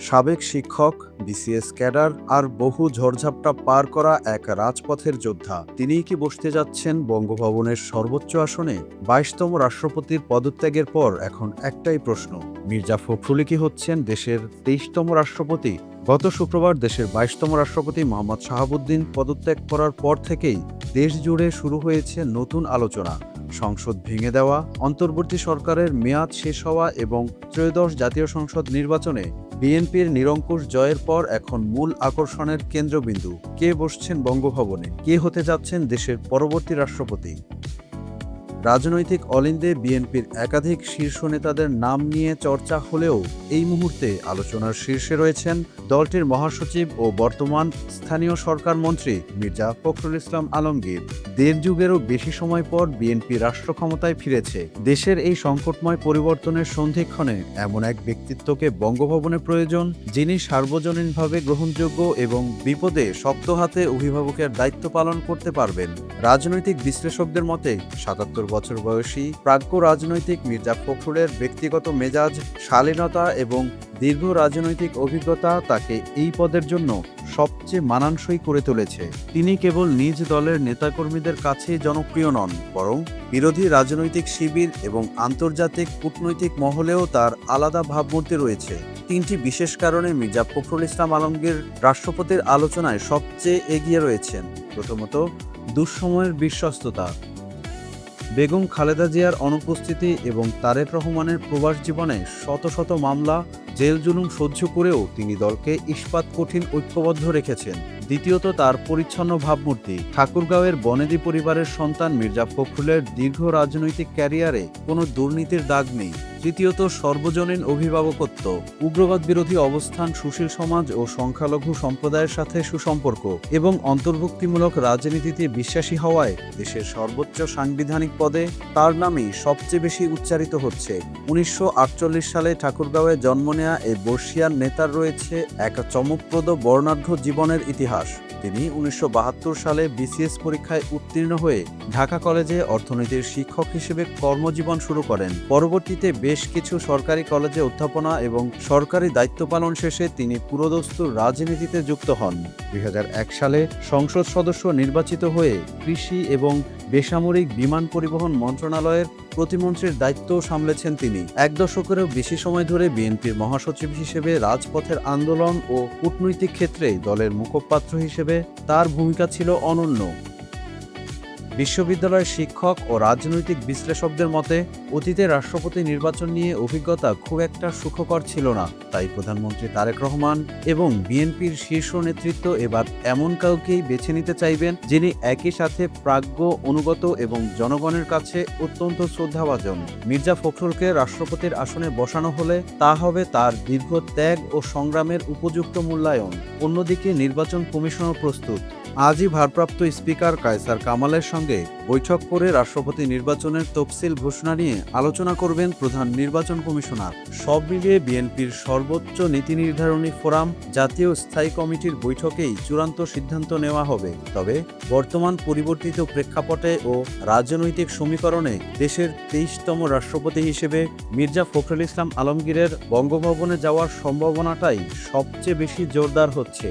সাবেক শিক্ষক, BCS cadre আর বহু ঝড়ঝাপটা পার করা এক রাজপথের যোদ্ধা। তিনিই কি বসতে যাচ্ছেন বঙ্গভবনের সর্বোচ্চ আসনে? ২২তম রাষ্ট্রপতির পদত্যাগের পর এখন একটাই প্রশ্ন, মির্জা ফখরুলই কি হচ্ছেন দেশের ২৩তম রাষ্ট্রপতি? গত শুক্রবার দেশের ২২তম রাষ্ট্রপতি মোহাম্মদ শাহাবুদ্দিন পদত্যাগ করার পর থেকেই দেশ জুড়ে শুরু হয়েছে নতুন আলোচনা। সংসদ ভেঙে দেওয়া, অন্তর্বর্তী সরকারের মেয়াদ শেষ হওয়া এবং ত্রয়োদশ জাতীয় সংসদ নির্বাচনে বিএনপির নিরঙ্কুশ জয়ের পর এখন মূল আকর্ষণের কেন্দ্রবিন্দু কে বসছেন বঙ্গভবনে, কে হতে যাচ্ছেন দেশের পরবর্তী রাষ্ট্রপতি। রাজনৈতিক অলিন্দে বিএনপির একাধিক শীর্ষ নেতাদের নাম নিয়ে চর্চা হলেও এই মুহূর্তে আলোচনার শীর্ষে রয়েছেন দলটির মহাসচিব ও বর্তমান স্থানীয় সরকার মন্ত্রী মির্জা ফখরুল ইসলাম আলমগীর। দেড় যুগেরও বেশি সময় পর বিএনপি রাষ্ট্র ক্ষমতায় ফিরেছে। দেশের এই সংকটময় পরিবর্তনের সন্ধিক্ষণে এমন এক ব্যক্তিত্বকে বঙ্গভবনে প্রয়োজন, যিনি সার্বজনীনভাবে গ্রহণযোগ্য এবং বিপদে শক্ত হাতে অভিভাবকের দায়িত্ব পালন করতে পারবেন। রাজনৈতিক বিশ্লেষকদের মতে ৭৭ বছর বয়সী প্রাজ্ঞ রাজনৈতিক মির্জা ফখরুলের ব্যক্তিগত মেজাজ, শালীনতা এবং দীর্ঘ রাজনৈতিক অভিজ্ঞতা তাকে এই পদের জন্য সবচেয়ে মানানসই করে তুলেছে। তিনি কেবল নিজ দলের নেতাকর্মীদের কাছেই জনপ্রিয় নন, বরং বিরোধী রাজনৈতিক শিবির এবং আন্তর্জাতিক কূটনৈতিক মহলেও তার আলাদা ভাবমূর্তি রয়েছে। তিনটি বিশেষ কারণে মির্জা ফখরুল ইসলাম আলমগীর রাষ্ট্রপতির আলোচনায় সবচেয়ে এগিয়ে রয়েছেন। প্রথমত, দুঃসময়ের বিশ্বস্ততা। বেগম খালেদা জিয়ার অনুপস্থিতি এবং তারেক রহমানের প্রবাস জীবনে শত শত মামলা, জেল জুলুম সহ্য করেও তিনি দলকে ইস্পাত কঠিন ঐক্যবদ্ধ রেখেছেন। দ্বিতীয়ত, তার পরিচ্ছন্ন ভাবমূর্তি। ঠাকুরগাঁওয়ের বনেদি পরিবারের সন্তান মির্জা ফখরুলের দীর্ঘ রাজনৈতিক ক্যারিয়ারে কোনো দুর্নীতির দাগ নেই। তৃতীয়ত, সর্বজনীন অভিভাবকত্ব। উগ্রবাদ বিরোধী অবস্থান, সুশীল সমাজ ও সংখ্যালঘু সম্প্রদায়ের সাথে সুসম্পর্ক এবং অন্তর্ভুক্তিমূলক রাজনীতিতে বিশ্বাসী হওয়ায় দেশের সর্বোচ্চ সাংবিধানিক পদে তার নামই সবচেয়ে বেশি উচ্চারিত হচ্ছে। ১৯৪৮ সালে ঠাকুরগাঁওয়ে জন্ম নেয়া এই বর্ষিয়ান নেতার রয়েছে এক চমকপ্রদ বর্ণাঢ্য জীবনের ইতিহাস। তিনি ১৯৭২ সালে বিসিএস পরীক্ষায় উত্তীর্ণ হয়ে ঢাকা কলেজে অর্থনীতির শিক্ষক হিসেবে কর্মজীবন শুরু করেন। পরবর্তীতে বেশ কিছু সরকারি কলেজে অধ্যাপনা এবং সরকারি দায়িত্ব পালন শেষে তিনি পুরোদস্তুর রাজনীতিতে যুক্ত হন। ২০০১ সালে সংসদ সদস্য নির্বাচিত হয়ে কৃষি এবং বেসামরিক বিমান পরিবহন মন্ত্রণালয়ের প্রতিমন্ত্রীর দায়িত্বও সামলেছেন তিনি। এক দশকেরও বেশি সময় ধরে বিএনপির মহাসচিব হিসেবে রাজপথের আন্দোলন ও কূটনৈতিক ক্ষেত্রে দলের মুখপাত্র হিসেবে তার ভূমিকা ছিল অনন্য। বিশ্ববিদ্যালয়ের শিক্ষক ও রাজনৈতিক বিশ্লেষকদের মতে অতীতে রাষ্ট্রপতি নির্বাচন নিয়ে অভিজ্ঞতা খুব একটা সুখকর ছিল না। তাই প্রধানমন্ত্রী তারেক রহমান এবং বিএনপির শীর্ষ নেতৃত্ব এবার এমন কাউকেই বেছে নিতে চাইবেন, যিনি একই সাথে প্রাজ্ঞ, অনুগত এবং জনগণের কাছে অত্যন্ত শ্রদ্ধাভাজন। মির্জা ফখরুলকে রাষ্ট্রপতির আসনে বসানো হলে তা হবে তার দীর্ঘ ত্যাগ ও সংগ্রামের উপযুক্ত মূল্যায়ন। অন্যদিকে নির্বাচন কমিশনও প্রস্তুত। আজই ভারপ্রাপ্ত স্পিকার কায়সার কামালের সঙ্গে বৈঠক করে রাষ্ট্রপতি নির্বাচনের তফসিল ঘোষণা নিয়ে আলোচনা করবেন প্রধান নির্বাচন কমিশনার। সব মিলিয়ে বিএনপির সর্বোচ্চ নীতি নির্ধারণী ফোরাম জাতীয় স্থায়ী কমিটির বৈঠকেই চূড়ান্ত সিদ্ধান্ত নেওয়া হবে। তবে বর্তমান পরিবর্তিত প্রেক্ষাপটে ও রাজনৈতিক সমীকরণে দেশের ২৩তম রাষ্ট্রপতি হিসেবে মির্জা ফখরুল ইসলাম আলমগীরের বঙ্গভবনে যাওয়ার সম্ভাবনাটাই সবচেয়ে বেশি জোরদার হচ্ছে।